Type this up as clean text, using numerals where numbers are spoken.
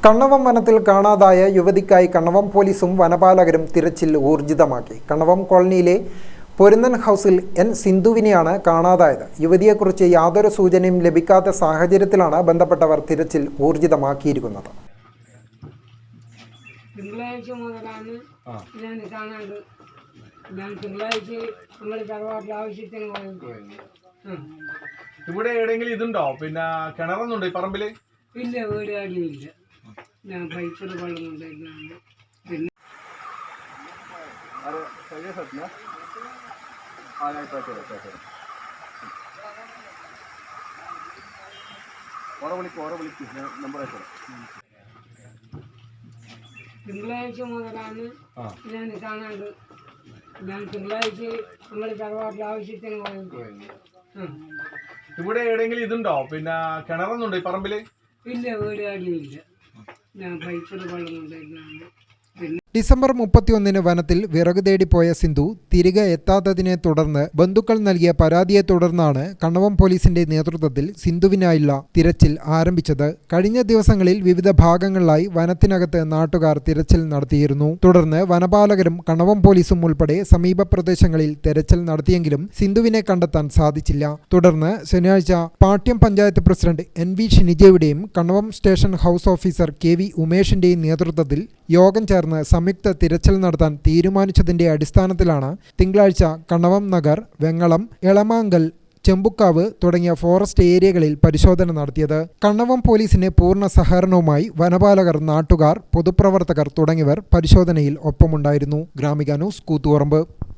കണ്ണവം വനത്തിൽ കാണാതായ യുവതിക്കായി കണ്ണവം പോലീസും വനപാലകരും തിരച്ചിൽ ഊർജിതമാക്കി. കണ്ണവം കോളനിയിലെ പൊരുന്നൻ ഹൗസിൽ എൻ സിന്ധുവിനെയാണ് കാണാതായത്. യുവതിയെക്കുറിച്ച് യാതൊരു സൂചനയും ലഭിക്കാത്ത സാഹചര്യത്തിലാണ് ബന്ധപ്പെട്ടവർ തിരച്ചിൽ ഊർജിതമാക്കിയിരിക്കുന്നത്. തിങ്കളാഴ്ച മുതലാണ് ഞാൻ കാണാണ്ട്. തിങ്കളാഴ്ച നമ്മൾ തറവാട്ടിൽ ആവശ്യത്തിന് പോയത്. ഇവിടെ എവിടെയെങ്കിലും ഇതുണ്ടോ? പിന്നെ കിണറൊന്നുണ്ടോ ഈ പറമ്പില്? ഇല്ല, വീട് ഇല്ല. ഞാൻ പൈപ്പിൽ വെള്ളം കൊണ്ടുവരുന്നുണ്ട്. പിന്നെ തിങ്കളാഴ്ച മുതലാണ് ഞാൻ കാണാണ്ട്. തിങ്കളാഴ്ച നമ്മൾ തറവാട്ടിൽ ആവശ്യത്തിന് പോയത്. ഇവിടെ എവിടെയെങ്കിലും ഇതുണ്ടോ? പിന്നെ കിണറൊന്നുണ്ടോ ഈ പറമ്പില്? ഇല്ല, വീട് ഇല്ല. ഞാൻ പൈപ്പിൽ വെള്ളം കൊണ്ടുവരുന്നുണ്ട്. ഡിസംബർ 31 വനത്തിൽ വിറക് തേടിപ്പോയ സിന്ധു തിരികെ എത്താത്തതിനെ തുടർന്ന് ബന്ധുക്കൾ നൽകിയ പരാതിയെ തുടർന്നാണ് കണ്ണവം പോലീസിന്റെ നേതൃത്വത്തിൽ സിന്ധുവിനായുള്ള തിരച്ചിൽ ആരംഭിച്ചത്. കഴിഞ്ഞ ദിവസങ്ങളിൽ വിവിധ ഭാഗങ്ങളിലായി വനത്തിനകത്ത് നാട്ടുകാർ തിരച്ചിൽ നടത്തിയിരുന്നു. തുടർന്ന് വനപാലകരും കണ്ണവം പോലീസും ഉൾപ്പെടെ സമീപ പ്രദേശങ്ങളിൽ തെരച്ചിൽ നടത്തിയെങ്കിലും സിന്ധുവിനെ കണ്ടെത്താൻ സാധിച്ചില്ല. തുടർന്ന് ശനിയാഴ്ച പാട്യം പഞ്ചായത്ത് പ്രസിഡന്റ് NV ഷിനിജയുടെയും Kannavam station house officer KV ഉമേഷിന്റെയും നേതൃത്വത്തിൽ യോഗം ചേർന്ന് സംയുക്ത തിരച്ചിൽ നടത്താൻ തീരുമാനിച്ചതിന്റെ അടിസ്ഥാനത്തിലാണ് തിങ്കളാഴ്ച കണ്ണവം നഗർ, വെങ്ങളം, എളമാങ്കൽ, ചെമ്പുക്കാവ് തുടങ്ങിയ ഫോറസ്റ്റ് ഏരിയകളിൽ പരിശോധന നടത്തിയത്. കണ്ണവം പോലീസിന് പൂർണ്ണ സഹകരണവുമായി വനപാലകർ, നാട്ടുകാർ, പൊതുപ്രവർത്തകർ തുടങ്ങിയവർ പരിശോധനയിൽ ഒപ്പമുണ്ടായിരുന്നു. ഗ്രാമിക ന്യൂസ്, കൂത്തുപറമ്പ്.